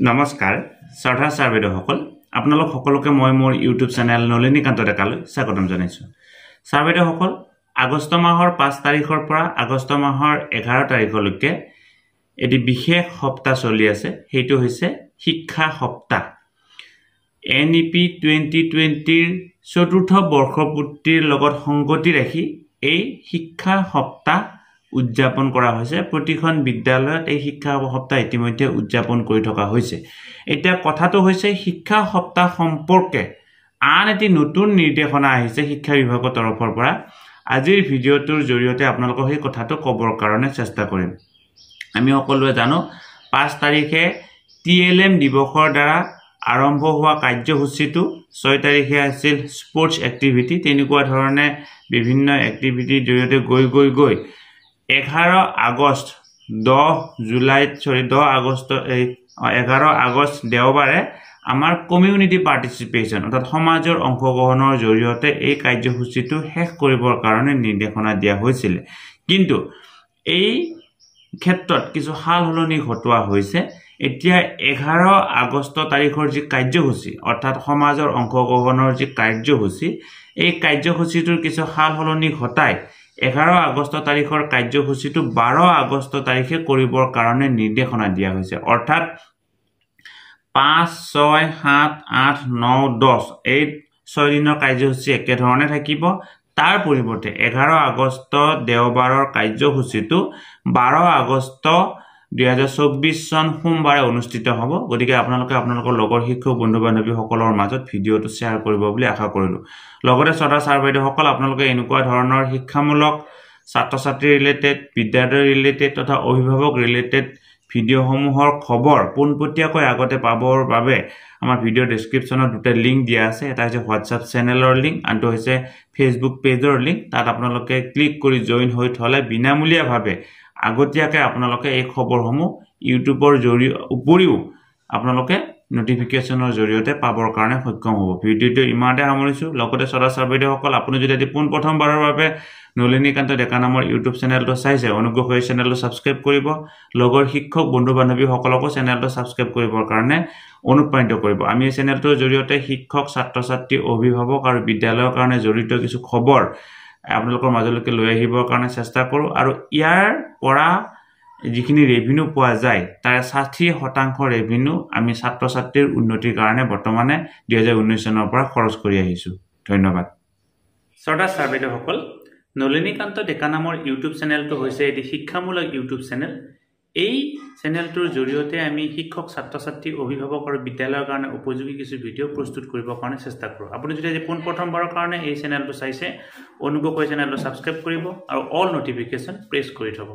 নমস্কাৰ শ্ৰদ্ধা ছাৰ বাইদেউসকল আপোনালোক সকলোকে মই মোৰ ইউটিউব চেনেল নলিনীকান্ত ডেকালৈ স্বাগতম জনাইছো ছাৰ বাইদেউসকল আগষ্ট মাহৰ 5 তাৰিখৰ পৰা আগষ্ট মাহৰ 11 তাৰিখলৈকে এটি বিশেষ সপ্তাহ চলি আছে হেতু হৈছে শিক্ষা সপ্তাহ এনইপি 2020 ৰ চতুৰ্থ বৰ্ষপূৰ্তিৰ লগত সংগতি ৰাখি এই শিক্ষা সপ্তাহ উদযাপন কৰা হৈছে প্ৰতিখন বিদ্যালয়ত এই শিক্ষা সপ্তাহ ইতিমধ্যে উদযাপন কৰি থকা হৈছে এটা কথাটো হৈছে শিক্ষা সপ্তাহ সম্পৰ্কে আন এটি নতুন নিৰ্দেশনা আহিছে শিক্ষা বিভাগৰ তৰফৰ পৰা আজিৰ ভিডিঅটোৰ জৰিয়তে আপোনালোকক এই কথাটো ক'বৰ কাৰণে চেষ্টা কৰিম আমি সকলোৱে জানো 5 তাৰিখে টিএলএম দিৱসৰ দ্বাৰা আৰম্ভ হোৱা কাৰ্যসূচীটো 6 তাৰিখে আছিল স্পৰ্টছ এক্টিভিটি তেনেকুৱা ধৰণে বিভিন্ন এক্টিভিটিৰ জৰিয়তে গৈ 11 আগষ্ট 11 আগষ্ট দেওবাৰে আমাৰ কমিউনিটি পাৰ্টিসিপেশন অৰ্থাৎ সমাজৰ অংশগ্ৰহণৰ জৰিয়তে এই কাৰ্যসূচীটো শেষ কৰিবৰ কাৰণে নিৰ্দেশনা দিয়া হৈছিল কিন্তু এই ক্ষেত্ৰত কিছু হালহলনি ঘটোৱা হৈছে এতিয়া 11 আগষ্ট তাৰিখৰ যি কাৰ্যসূচী অৰ্থাৎ সমাজৰ অংশগ্ৰহণৰ যি কাৰ্যসূচী এই কাৰ্যসূচীটোৰ কিছু হালহলনি ঘটাই 11 আগষ্ট তাৰিখৰ কাৰ্যসূচীটো 12 আগষ্ট তাৰিখে কৰিবৰ কাৰণে নিৰ্দেশনা দিয়া হৈছে অৰ্থাৎ 5 6 7 8 9 10 এই 6 দিনৰ কাৰ্যসূচী একে ধৰণে থাকিব তাৰ পৰিৱৰ্তে 11 আগষ্ট দেওবাৰৰ কাৰ্যসূচীটো 12 আগষ্ট 2024 চন সোমবাৰে অনুষ্ঠিত হ'ব গতিকে আপোনালোকৰ লগৰ শিক্ষক বন্ধু বান্ধৱী সকলৰ মাজত ভিডিঅটো শেয়াৰ কৰিব বুলি আশা কৰিলো লগতে শ্ৰদ্ধা ছাৰ বাইদেউসকল আপোনালোকে এনেকুৱা ধৰণৰ শিক্ষামূলক ছাত্ৰ-ছাত্ৰী ৰিলেটেড বিদ্যালয় ৰিলেটেড তথা অভিভাৱক ৰিলেটেড ভিডিঅসমূহৰ খবৰ পোনপটীয়াকৈ আগতে পাবৰ বাবে আমাৰ ভিডিঅ ডেসক্ৰিপচনত দুটা লিংক দিয়া আছে এটা হৈছে WhatsApp চেনেলৰ লিংক আনটো হৈছে Facebook পেজৰ লিংক তাত আপোনালোকে ক্লিক কৰি জয়েন হৈ থলে বিনামূলীয়াভাৱে আগতীয়াকৈ আপোনালোকে এই খবৰসমূহ ইউটিউবৰ উপৰিও আপোনালোকে নোটিফিকেশনৰ জৰিয়তে পাবৰ কাৰণে সক্ষম হ'ব ভিডিঅটো ইমানতে সামৰিছো লগতে শ্ৰদ্ধা ছাৰ বাইদেউসকল আপুনি যদি পোন প্ৰথমবাৰৰ বাবে নলিনীকান্ত ডেকা নামৰ ইউটিউব চেনেলটো চাইছে অনুগ্ৰহ কৰি চেনেলটো সাবস্ক্ৰাইব কৰিব লগৰ শিক্ষক বন্ধু বান্ধৱী সকলকো চেনেলটো সাবস্ক্ৰাইব কৰিবৰ কাৰণে অনুপ্ৰাণিত কৰিব আমি এই চেনেলটোৰ জৰিয়তে শিক্ষক ছাত্ৰ-ছাত্ৰী অভিভাৱক আৰু বিদ্যালয়ৰ কাৰণে জড়িত কিছু খবৰ আপোনালোকৰ মাজলৈকে লৈ আহিবৰ কাৰণে চেষ্টা কৰো আৰু ইয়াৰ পৰা যিখিনি ৰেভিনিউ পোৱা যায় তাৰ 60% ৰেভিনিউ আমি ছাত্ৰ-ছাত্ৰীৰ উন্নতিৰ কাৰণে বৰ্তমানে 2019 চনৰ পৰা খৰচ কৰি আহিছো ধন্যবাদ শ্ৰদ্ধা ছাৰ বাইদেউসকল নলিনীকান্ত ডেকা নামৰ ইউটিউব চেনেলটো হৈছে এটি শিক্ষামূলক ইউটিউব চেনেল এই চেনেলটোৰ জৰিয়তে আমি শিক্ষক ছাত্ৰ-ছাত্ৰী অভিভাৱক আৰু বিদ্যালয়ৰ কাৰণে উপযোগী কিছু ভিডিঅ প্ৰস্তুত কৰিবৰ কাৰণে চেষ্টা কৰো আপুনি যদি পোন প্ৰথমবাৰৰ কাৰণে এই চেনেলটো চাইছে অনুগ্ৰহ কৰি চেনেলটো সাবস্ক্ৰাইব কৰিব আৰু অল নোটিফিকেশন প্ৰেছ কৰি থব